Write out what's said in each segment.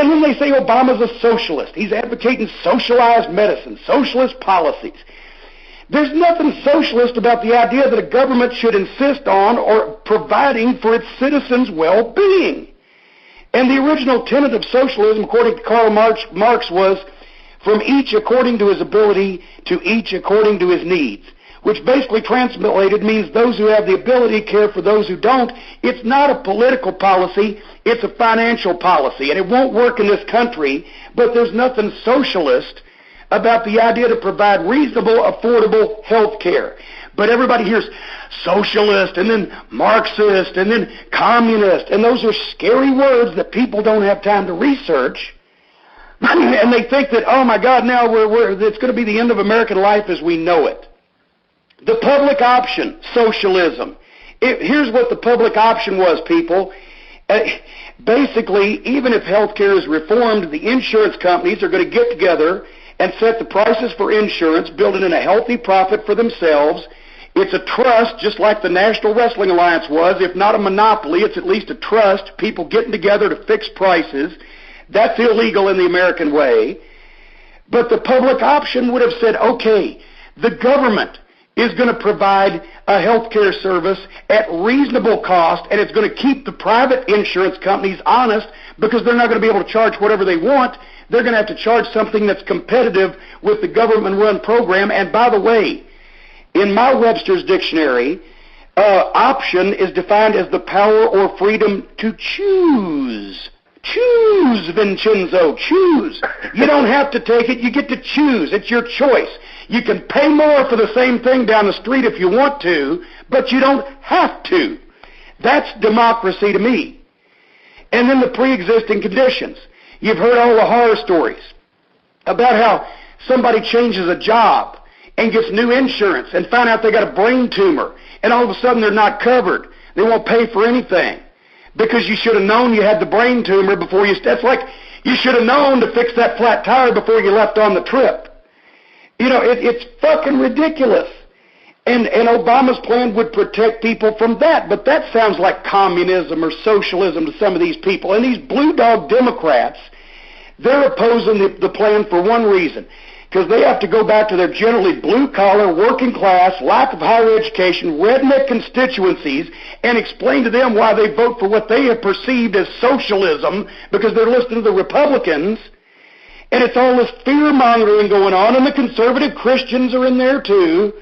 And then they say Obama's a socialist. He's advocating socialized medicine, socialist policies. There's nothing socialist about the idea that a government should insist on or providing for its citizens' well-being. And the original tenet of socialism, according to Karl Marx, was from each according to his ability to each according to his needs, which basically translated means those who have the ability care for those who don't. It's not a political policy, it's a financial policy, and it won't work in this country, but there's nothing socialist about the idea to provide reasonable, affordable health care. But everybody hears socialist and then Marxist and then communist, and those are scary words that people don't have time to research. And they think that, oh my God, now it's going to be the end of American life as we know it. The public option, socialism. Here's what the public option was, people. Basically, even if health care is reformed, the insurance companies are going to get together and set the prices for insurance, building in a healthy profit for themselves. It's a trust, just like the National Wrestling Alliance was. If not a monopoly, it's at least a trust, people getting together to fix prices. That's illegal in the American way. But the public option would have said, okay, the government is going to provide a health care service at reasonable cost, and it's going to keep the private insurance companies honest because they're not going to be able to charge whatever they want. They're going to have to charge something that's competitive with the government-run program. And by the way, in my Webster's dictionary, option is defined as the power or freedom to choose. Choose, Vincenzo, choose. You don't have to take it, you get to choose. It's your choice. You can pay more for the same thing down the street if you want to, but you don't have to. That's democracy to me. And then the pre-existing conditions. You've heard all the horror stories about how somebody changes a job and gets new insurance and find out they got a brain tumor, and all of a sudden they're not covered. They won't pay for anything because you should have known you had the brain tumor before you... That's like you should have known to fix that flat tire before you left on the trip. You know, it's fucking ridiculous. And Obama's plan would protect people from that, but that sounds like communism or socialism to some of these people. And these blue dog Democrats, they're opposing the plan for one reason, because they have to go back to their generally blue-collar, working-class, lack of higher education, redneck constituencies and explain to them why they vote for what they have perceived as socialism because they're listening to the Republicans. And it's all this fear-mongering going on, and the conservative Christians are in there too,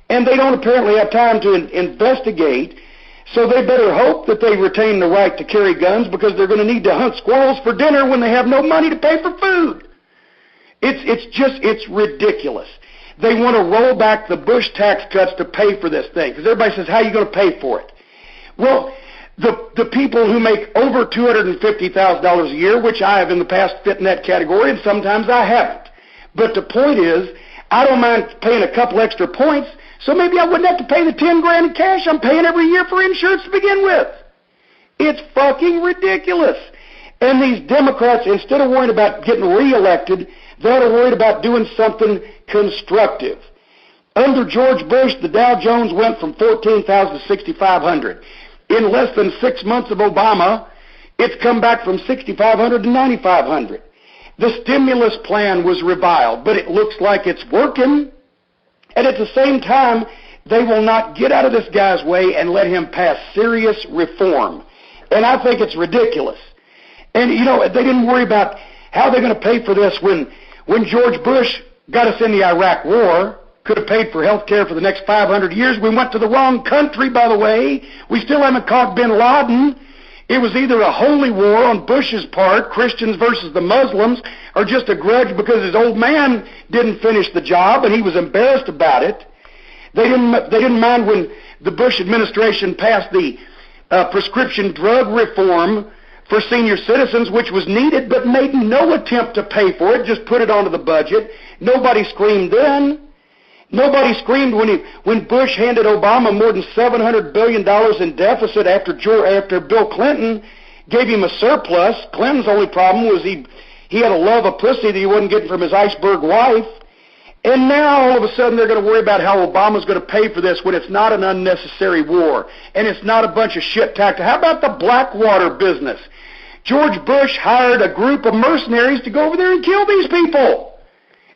and they don't apparently have time to investigate, so they better hope that they retain the right to carry guns because they're going to need to hunt squirrels for dinner when they have no money to pay for food. It's ridiculous. They want to roll back the Bush tax cuts to pay for this thing, because everybody says, how are you going to pay for it? Well, the people who make over $250,000 a year, which I have in the past fit in that category, and sometimes I haven't. But the point is, I don't mind paying a couple extra points, so maybe I wouldn't have to pay the $10,000 in cash I'm paying every year for insurance to begin with. It's fucking ridiculous. And these Democrats, instead of worrying about getting reelected, they're worried about doing something constructive. Under George Bush, the Dow Jones went from 14,000 to 6,500. In less than 6 months of Obama, it's come back from 6,500 to 9,500. The stimulus plan was reviled, but it looks like it's working. And at the same time, they will not get out of this guy's way and let him pass serious reform. And I think it's ridiculous. And, you know, they didn't worry about how they're going to pay for this when George Bush got us in the Iraq War. Could have paid for health care for the next 500 years. We went to the wrong country, by the way. We still haven't caught bin Laden. It was either a holy war on Bush's part, Christians versus the Muslims, or just a grudge because his old man didn't finish the job and he was embarrassed about it. They didn't mind when the Bush administration passed the prescription drug reform for senior citizens, which was needed, but made no attempt to pay for it, just put it onto the budget. Nobody screamed then. Nobody screamed when Bush handed Obama more than $700 billion in deficit after Bill Clinton gave him a surplus. Clinton's only problem was he had a love of pussy that he wasn't getting from his iceberg wife. And now all of a sudden they're going to worry about how Obama's going to pay for this when it's not an unnecessary war and it's not a bunch of shit tacked. How about the Blackwater business? George Bush hired a group of mercenaries to go over there and kill these people.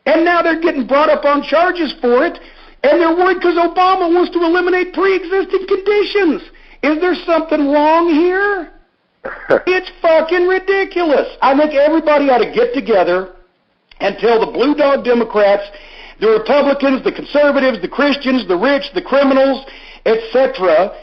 And now they're getting brought up on charges for it, and they're worried because Obama wants to eliminate pre-existing conditions. Is there something wrong here? It's fucking ridiculous. I think everybody ought to get together and tell the Blue Dog Democrats, the Republicans, the conservatives, the Christians, the rich, the criminals, etc.,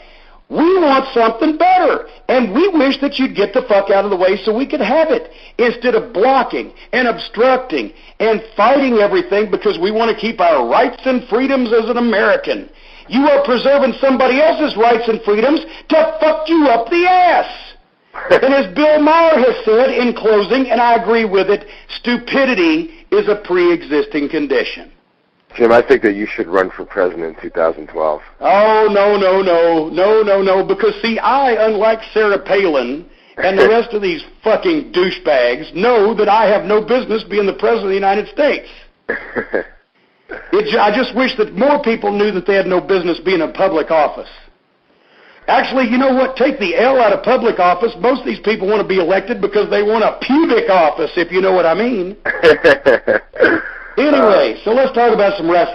we want something better, and we wish that you'd get the fuck out of the way so we could have it, instead of blocking and obstructing and fighting everything because we want to keep our rights and freedoms as an American. You are preserving somebody else's rights and freedoms to fuck you up the ass. And as Bill Maher has said in closing, and I agree with it, stupidity is a pre-existing condition. Jim, I think that you should run for president in 2012. Oh, no, because, see, I, unlike Sarah Palin and the rest of these fucking douchebags, know that I have no business being the president of the United States. I just wish that more people knew that they had no business being in public office. Actually, you know what? Take the L out of public office. Most of these people want to be elected because they want a pubic office, if you know what I mean. Anyway, so let's talk about some wrestling.